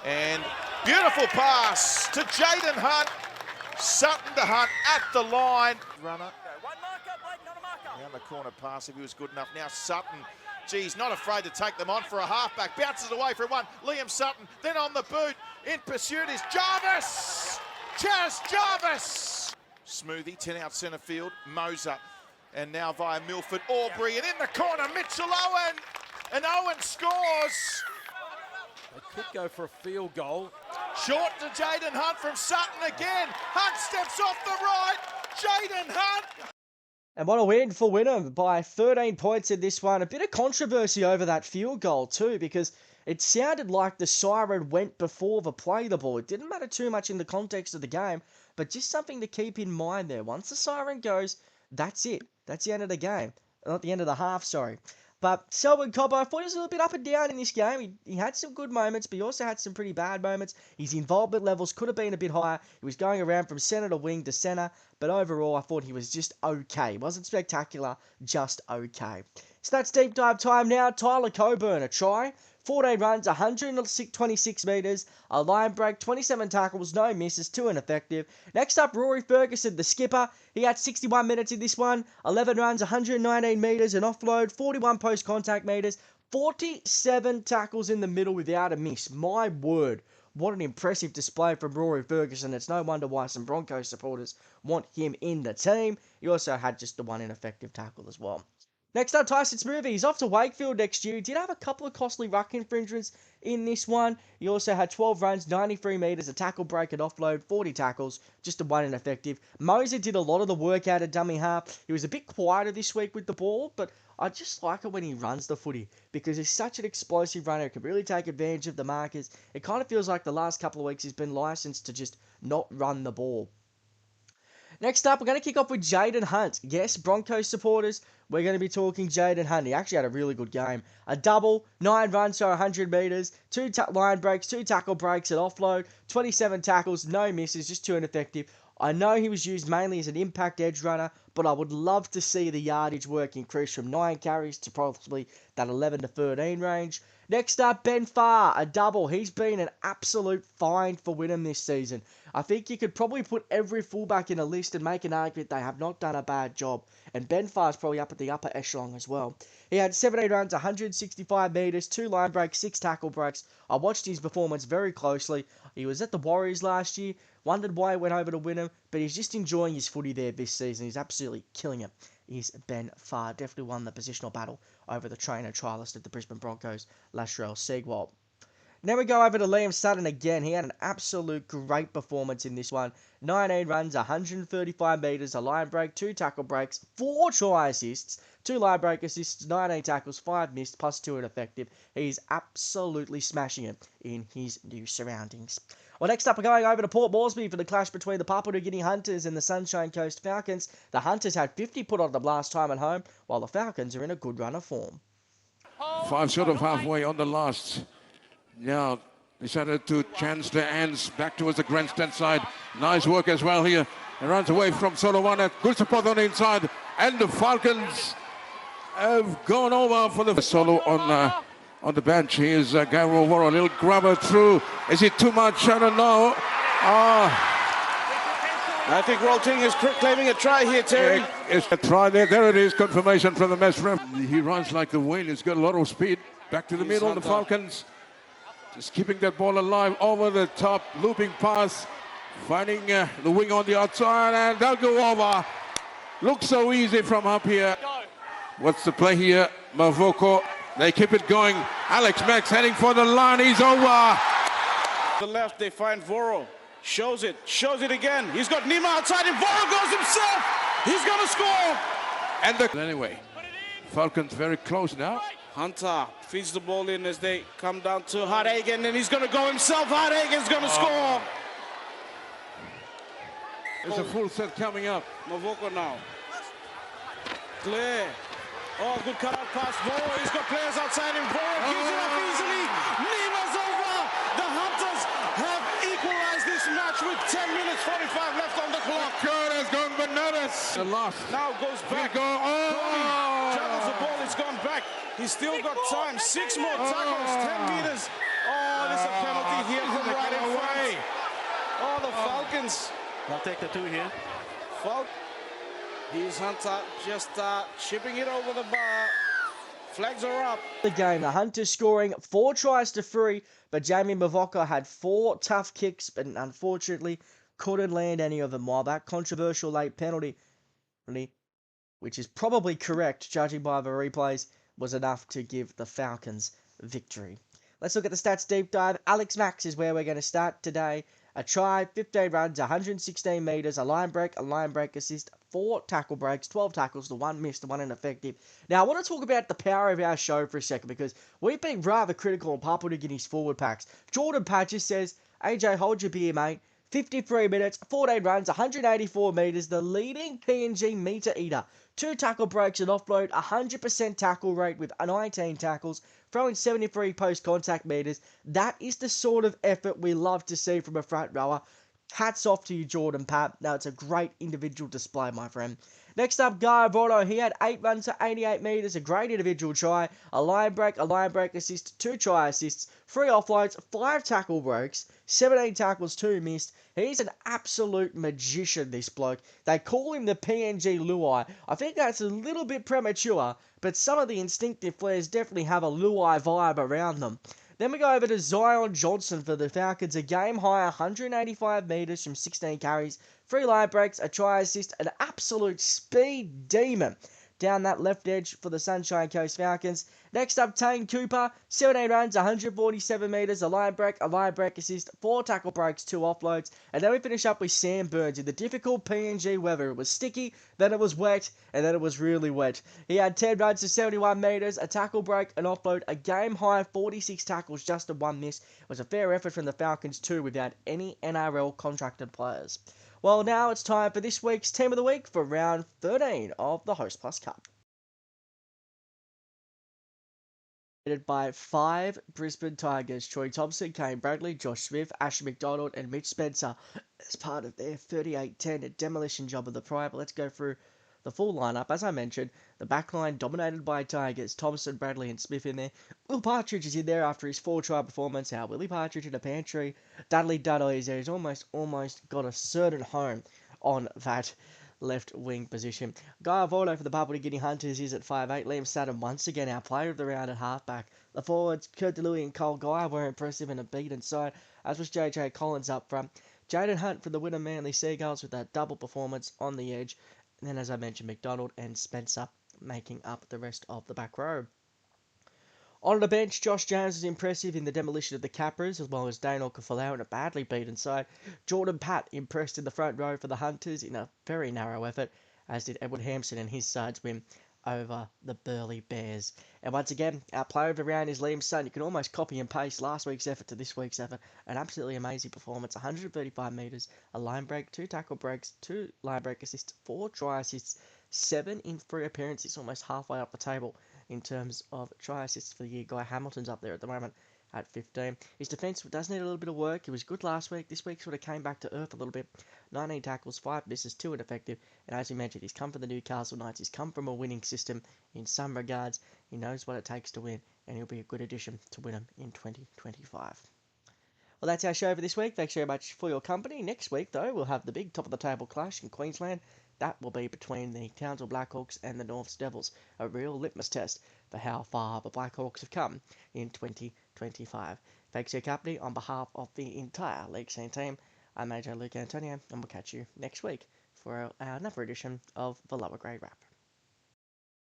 And beautiful pass to Jaden Hunt. Sutton to Hunt at the line. Runner. Down the corner pass if he was good enough. Now Sutton. Geez, not afraid to take them on for a halfback. Bounces away from one. Liam Sutton. Then on the boot. In pursuit is Jarvis. Chaz Jarvis. Smoothie, 10 out centre field. Moser. And now via Milford, Aubrey. And in the corner, Mitchell Owen. And Owen scores. They could go for a field goal. Short to Jaden Hunt from Sutton again. Hunt steps off the right. Jaden Hunt. And what a win for Wynnum by 13 points in this one. A bit of controversy over that field goal too, because it sounded like the siren went before the play the ball. It didn't matter too much in the context of the game, but just something to keep in mind there. Once the siren goes, that's it. That's the end of the game. Not the end of the half, sorry. But Selwyn Cobbo, I thought he was a little bit up and down in this game. He had some good moments, but he also had some pretty bad moments. His involvement levels could have been a bit higher. He was going around from centre to wing to centre, but overall I thought he was just okay. Wasn't spectacular, just okay. So that's deep dive time now. Tyler Coburn, a try, 14 runs, 126 metres, a line break, 27 tackles, no misses, 2 ineffective. Next up, Rory Ferguson, the skipper. He had 61 minutes in this one, 11 runs, 119 metres, an offload, 41 post-contact metres, 47 tackles in the middle without a miss. My word, what an impressive display from Rory Ferguson. It's no wonder why some Broncos supporters want him in the team. He also had just the one ineffective tackle as well. Next up, Tyson Smoothy. He's off to Wakefield next year. He did have a couple of costly ruck infringements in this one. He also had 12 runs, 93 metres, a tackle break, and offload, 40 tackles, just a one ineffective. Moser did a lot of the work out of dummy half. He was a bit quieter this week with the ball, but I just like it when he runs the footy because he's such an explosive runner. He can really take advantage of the markers. It kind of feels like the last couple of weeks he's been licensed to just not run the ball. Next up, we're going to kick off with Jaden Hunt. Yes, Broncos supporters, we're going to be talking Jaden Hunt. He actually had a really good game. A double, 9 runs for 100 metres, 2 line breaks, 2 tackle breaks, an offload, 27 tackles, no misses, just 2 ineffective. I know he was used mainly as an impact edge runner, but I would love to see the yardage work increase from 9 carries to possibly that 11 to 13 range. Next up, Ben Farr, a double. He's been an absolute find for Wynnum this season. I think you could probably put every fullback in a list and make an argument they have not done a bad job. And Ben Farr's probably up at the upper echelon as well. He had 17 runs, 165 metres, 2 line breaks, 6 tackle breaks. I watched his performance very closely. He was at the Warriors last year. Wondered why he went over to Wynnum, but he's just enjoying his footy there this season. He's absolutely killing it. Is Ben Farr. Definitely won the positional battle over the trainer trialist of the Brisbane Broncos, Latrell Segwald. Then we go over to Liam Sutton again. He had an absolute great performance in this one. 19 runs, 135 metres, a line break, 2 tackle breaks, 4 try assists, 2 line break assists, 19 tackles, 5 missed, plus 2 ineffective. He's absolutely smashing it in his new surroundings. Well, next up, we're going over to Port Moresby for the clash between the Papua New Guinea Hunters and the Sunshine Coast Falcons. The Hunters had 50 put on them last time at home, while the Falcons are in a good run of form. 5 sort of halfway on the last. Now, decided to chance the ends back towards the grandstand side. Nice work as well here. He runs away from Solowana. Good support on the inside. And the Falcons have gone over for the solo on the bench. Here's Garo Wara, a little grabber through. Is it too much? I don't know. I think Rolting is claiming a try here, Terry. It's a try there. There it is. Confirmation from the mess ref. He runs like the wind. He's got a lot of speed. Back to the middle. The Falcons just keeping that ball alive over the top. Looping pass. Finding the wing on the outside. And they'll go over. Looks so easy from up here. What's the play here? Mavoko. They keep it going. Alex Max heading for the line. He's over. The left, they find Voro. Shows it again. He's got Nima outside and Voro goes himself. He's going to score. And anyway, Falcons very close now. Hunter feeds the ball in as they come down to Hardagan, and he's going to go himself. Hardagan's going to score. There's a full set coming up. Mavoko now. Clear. Oh, good cut-out pass. Voro, he's got players outside him. Voro gives it up easily. Nima's over. The Hunters have equalized this match with 10 minutes 45 left on the clock. God has gone bananas. The last. Now goes back. Travels the ball. It's gone back. He's still got time. 6 more tackles. 10 meters. Oh, there's a penalty here from right in front. Oh, the Falcons. I'll take the 2 here. Here's Hunter just chipping it over the bar. Flags are up. The game, the Hunters scoring 4 tries to 3, but Jamie Mavoko had 4 tough kicks, but unfortunately couldn't land any of them. While that controversial late penalty, which is probably correct, judging by the replays, was enough to give the Falcons victory. Let's look at the stats deep dive. Alex Max is where we're going to start today. A try, 15 runs, 116 metres, a line break assist, 4 tackle breaks, 12 tackles, the 1 missed, the 1 ineffective. Now, I want to talk about the power of our show for a second because we've been rather critical on Papua New Guinea's forward packs. Jordan Patches says, AJ, hold your beer, mate. 53 minutes, 14 runs, 184 metres, the leading PNG meter eater. 2 tackle breaks and offload, 100% tackle rate with 19 tackles, throwing 73 post-contact metres. That is the sort of effort we love to see from a front rower. Hats off to you, Jordan Pat. Now, it's a great individual display, my friend. Next up, Guy Vorno. He had 8 runs to 88 metres, a great individual try, a line break assist, 2 try assists, 3 offloads, 5 tackle breaks, 17 tackles, 2 missed. He's an absolute magician, this bloke. They call him the PNG Luai. I think that's a little bit premature, but some of the instinctive players definitely have a Luai vibe around them. Then we go over to Zion Johnson for the Falcons, a game high 185 metres from 16 carries, 3 line breaks, a try assist, an absolute speed demon down that left edge for the Sunshine Coast Falcons. Next up, Taine Cooper, 17 runs, 147 metres, a line break assist, 4 tackle breaks, 2 offloads. And then we finish up with Sam Burns in the difficult PNG weather. It was sticky, then it was wet, and then it was really wet. He had 10 runs to 71 metres, a tackle break, an offload, a game high 46 tackles, just a 1 miss. It was a fair effort from the Falcons too, without any NRL contracted players. Well, now it's time for this week's Team of the Week for round 13 of the Hostplus Cup. By 5 Brisbane Tigers, Troy Thompson, Kane Bradley, Josh Smith, Asher McDonald and Mitch Spencer as part of their 38-10 demolition job of the Pride. But let's go through the full lineup. As I mentioned, the backline dominated by Tigers, Thompson, Bradley and Smith in there. Will Partridge is in there after his 4-try performance. Our Willie Partridge in the pantry. Dudley Dudley is there. He's almost got a certain home on that left wing position. Guy Vorno for the Papua New Guinea Hunters is at 5'8". Liam Sutton once again our player of the round at halfback. The forwards, Kurt DeLuey and Cole Guy were impressive in a beaten side, as was JJ Collins up front. Jaden Hunt for the Wynnum Manly Seagulls with that double performance on the edge. And then, as I mentioned, McDonald and Spencer making up the rest of the back row. On the bench, Josh Jones was impressive in the demolition of the Capras, as well as Dane Okafolau in a badly beaten side. Jordan Patt impressed in the front row for the Hunters in a very narrow effort, as did Edward Hampson and his side's win over the Burleigh Bears. And once again, our player of the round is Liam Sutton. You can almost copy and paste last week's effort to this week's effort. An absolutely amazing performance. 135 metres, a line break, 2 tackle breaks, 2 line break assists, 4 try assists, 7 in 3 appearances, almost halfway up the table in terms of try assists for the year. Guy Hamilton's up there at the moment at 15. His defence does need a little bit of work. He was good last week. This week sort of came back to earth a little bit. 19 tackles, 5 misses, 2 ineffective. And as we mentioned, he's come from the Newcastle Knights. He's come from a winning system in some regards. He knows what it takes to win, and he'll be a good addition to Wynnum in 2025. Well, that's our show for this week. Thanks very much for your company. Next week, though, we'll have the big top-of-the-table clash in Queensland. That will be between the Townsville Blackhawks and the Norths Devils, a real litmus test for how far the Blackhawks have come in 2025. Thanks for your company on behalf of the entire League Scene team. I'm Major Luke Antonio, and we'll catch you next week for another edition of the Lower Grade Wrap.